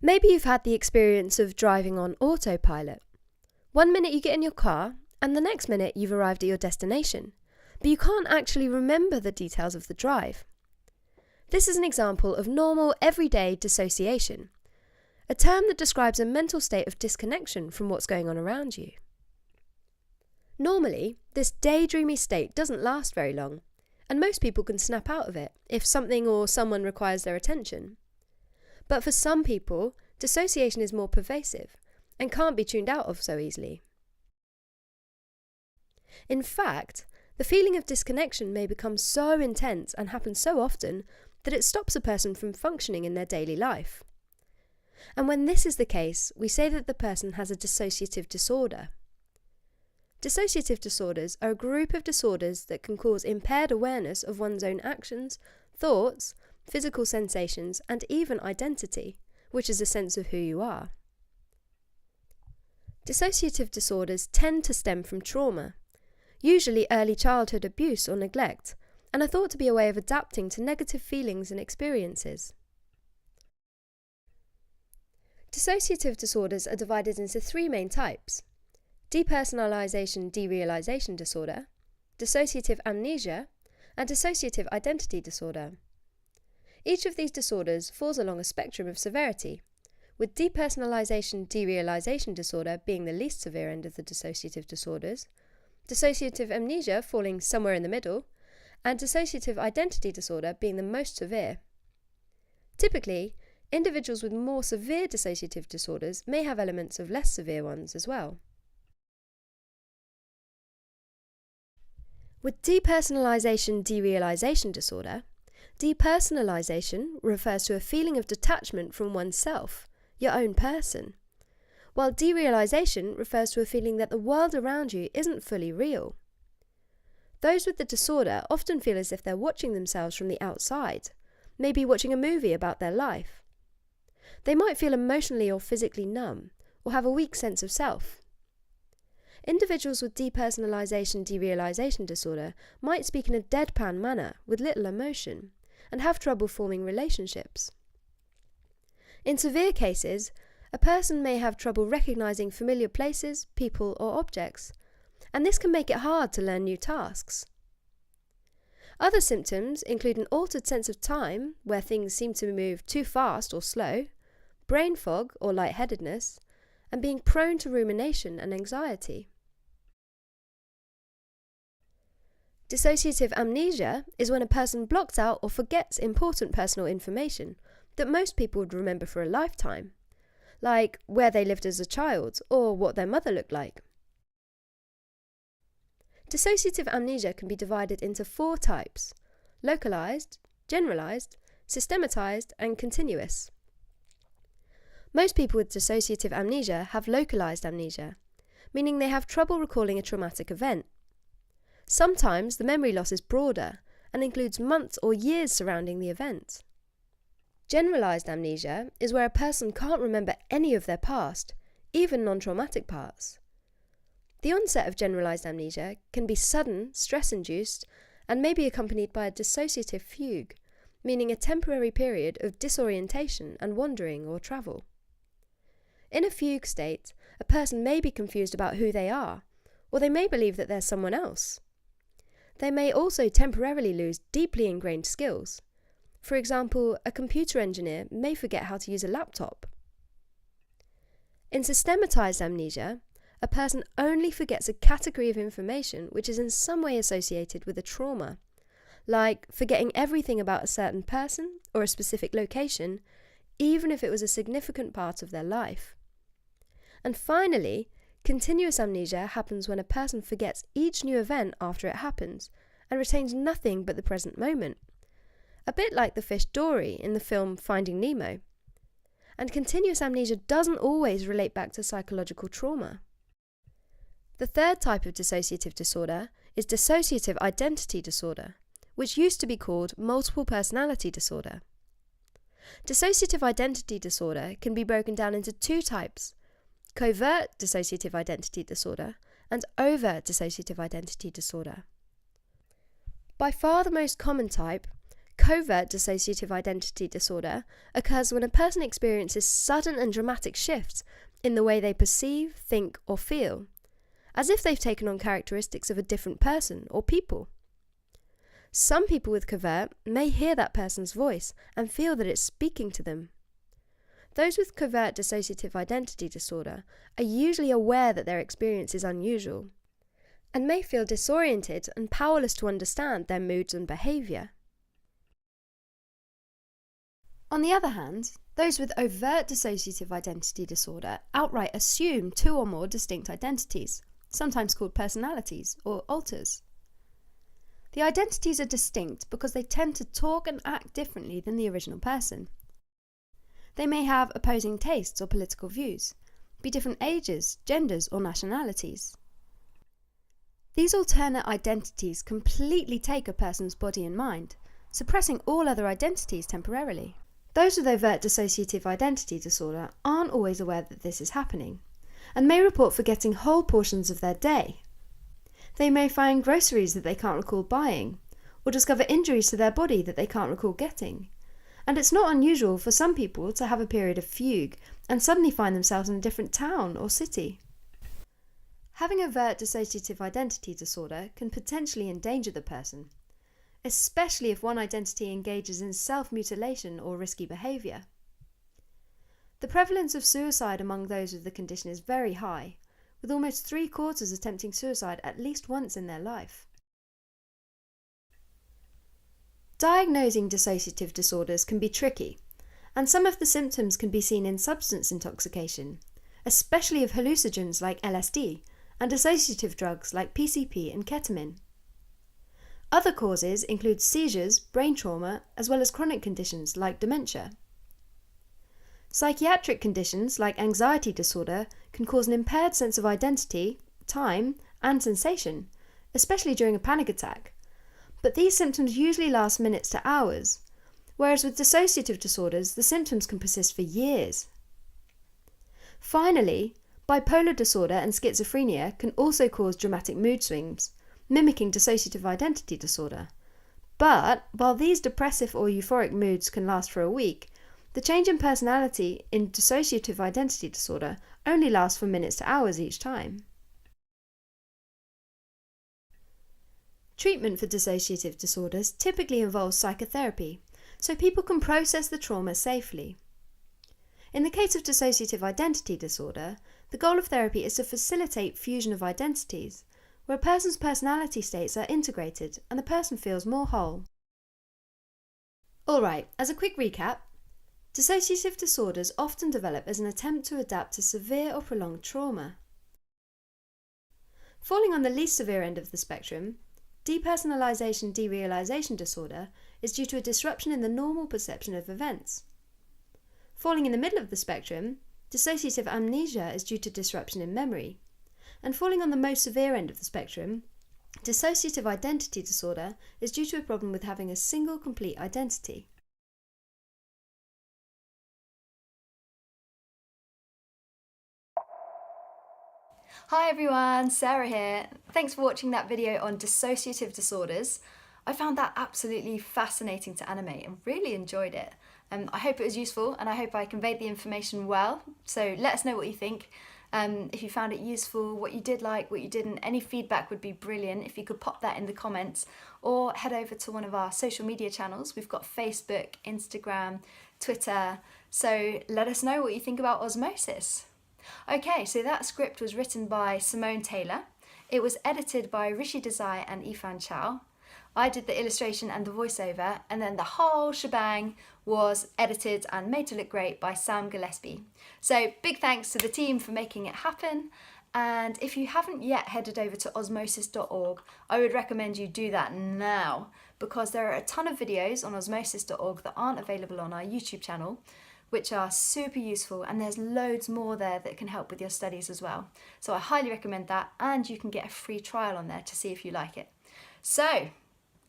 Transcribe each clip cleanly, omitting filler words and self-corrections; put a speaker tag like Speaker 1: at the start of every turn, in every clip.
Speaker 1: Maybe you've had the experience of driving on autopilot. One minute you get in your car, and the next minute you've arrived at your destination, but you can't actually remember the details of the drive. This is an example of normal, everyday dissociation, a term that describes a mental state of disconnection from what's going on around you. Normally, this daydreamy state doesn't last very long, and most people can snap out of it if something or someone requires their attention. But for some people, dissociation is more pervasive and can't be tuned out of so easily. In fact, the feeling of disconnection may become so intense and happen so often that it stops a person from functioning in their daily life. And when this is the case, we say that the person has a dissociative disorder. Dissociative disorders are a group of disorders that can cause impaired awareness of one's own actions, thoughts, physical sensations, and even identity, which is a sense of who you are. Dissociative disorders tend to stem from trauma, usually early childhood abuse or neglect, and are thought to be a way of adapting to negative feelings and experiences. Dissociative disorders are divided into three main types: depersonalization-derealization disorder, dissociative amnesia, and dissociative identity disorder. Each of these disorders falls along a spectrum of severity, with depersonalization-derealization disorder being the least severe end of the dissociative disorders, dissociative amnesia falling somewhere in the middle, and dissociative identity disorder being the most severe. Typically, individuals with more severe dissociative disorders may have elements of less severe ones as well. With depersonalization-derealization disorder, depersonalization refers to a feeling of detachment from oneself, your own person, while derealization refers to a feeling that the world around you isn't fully real. Those with the disorder often feel as if they're watching themselves from the outside, maybe watching a movie about their life. They might feel emotionally or physically numb, or have a weak sense of self. Individuals with depersonalization-derealization disorder might speak in a deadpan manner with little emotion, and have trouble forming relationships. In severe cases, a person may have trouble recognizing familiar places, people, or objects, and this can make it hard to learn new tasks. Other symptoms include an altered sense of time, where things seem to move too fast or slow, brain fog or lightheadedness, and being prone to rumination and anxiety. Dissociative amnesia is when a person blocks out or forgets important personal information that most people would remember for a lifetime, like where they lived as a child or what their mother looked like. Dissociative amnesia can be divided into four types: localized, generalized, systematized, and continuous. Most people with dissociative amnesia have localized amnesia, meaning they have trouble recalling a traumatic event. Sometimes the memory loss is broader and includes months or years surrounding the event. Generalized amnesia is where a person can't remember any of their past, even non-traumatic parts. The onset of generalized amnesia can be sudden, stress-induced, and may be accompanied by a dissociative fugue, meaning a temporary period of disorientation and wandering or travel. In a fugue state, a person may be confused about who they are, or they may believe that they're someone else. They may also temporarily lose deeply ingrained skills. For example, a computer engineer may forget how to use a laptop. In systematized amnesia, a person only forgets a category of information which is in some way associated with a trauma, like forgetting everything about a certain person or a specific location, even if it was a significant part of their life. And finally, continuous amnesia happens when a person forgets each new event after it happens and retains nothing but the present moment, a bit like the fish Dory in the film Finding Nemo. And continuous amnesia doesn't always relate back to psychological trauma. The third type of dissociative disorder is dissociative identity disorder, which used to be called multiple personality disorder. Dissociative identity disorder can be broken down into two types: covert dissociative identity disorder and overt dissociative identity disorder. By far the most common type, Covert dissociative identity disorder occurs when a person experiences sudden and dramatic shifts in the way they perceive, think, or feel, as if they've taken on characteristics of a different person or people. Some people with covert may hear that person's voice and feel that it's speaking to them. Those with covert dissociative identity disorder are usually aware that their experience is unusual, and may feel disoriented and powerless to understand their moods and behaviour. On the other hand, those with overt dissociative identity disorder outright assume two or more distinct identities, sometimes called personalities or alters. The identities are distinct because they tend to talk and act differently than the original person. They may have opposing tastes or political views, be different ages, genders, or nationalities. These alternate identities completely take a person's body and mind, suppressing all other identities temporarily. Those with overt dissociative identity disorder aren't always aware that this is happening, and may report forgetting whole portions of their day. They may find groceries that they can't recall buying, or discover injuries to their body that they can't recall getting. And it's not unusual for some people to have a period of fugue and suddenly find themselves in a different town or city. Having overt dissociative identity disorder can potentially endanger the person, especially if one identity engages in self-mutilation or risky behaviour. The prevalence of suicide among those with the condition is very high, with almost 3/4 attempting suicide at least once in their life. Diagnosing dissociative disorders can be tricky, and some of the symptoms can be seen in substance intoxication, especially of hallucinogens like LSD, and dissociative drugs like PCP and ketamine. Other causes include seizures, brain trauma, as well as chronic conditions like dementia. Psychiatric conditions like anxiety disorder can cause an impaired sense of identity, time, and sensation, especially during a panic attack. But these symptoms usually last minutes to hours, whereas with dissociative disorders, the symptoms can persist for years. Finally, bipolar disorder and schizophrenia can also cause dramatic mood swings, mimicking dissociative identity disorder. But while these depressive or euphoric moods can last for a week, the change in personality in dissociative identity disorder only lasts for minutes to hours each time. Treatment for dissociative disorders typically involves psychotherapy, so people can process the trauma safely. In the case of dissociative identity disorder, the goal of therapy is to facilitate fusion of identities, where a person's personality states are integrated and the person feels more whole. Alright, as a quick recap, dissociative disorders often develop as an attempt to adapt to severe or prolonged trauma. Falling on the least severe end of the spectrum, depersonalization derealization disorder is due to a disruption in the normal perception of events. Falling in the middle of the spectrum, dissociative amnesia is due to disruption in memory. And falling on the most severe end of the spectrum, dissociative identity disorder is due to a problem with having a single complete identity.
Speaker 2: Hi everyone, Sarah here. Thanks for watching that video on dissociative disorders. I found that absolutely fascinating to animate and really enjoyed it. I hope it was useful and I hope I conveyed the information well. So let us know what you think. If you found it useful, what you did like, what you didn't, any feedback would be brilliant if you could pop that in the comments, or head over to one of our social media channels. We've got Facebook, Instagram, Twitter, so let us know what you think about osmosis. Okay, so that script was written by Simone Taylor. It was edited by Rishi Desai and Ifan Chow. I did the illustration and the voiceover, and then the whole shebang was edited and made to look great by Sam Gillespie. So big thanks to the team for making it happen. And if you haven't yet headed over to osmosis.org, I would recommend you do that now, because there are a ton of videos on osmosis.org that aren't available on our YouTube channel, which are super useful, and there's loads more there that can help with your studies as well. So I highly recommend that, and you can get a free trial on there to see if you like it. So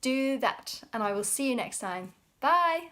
Speaker 2: do that, and I will see you next time. Bye!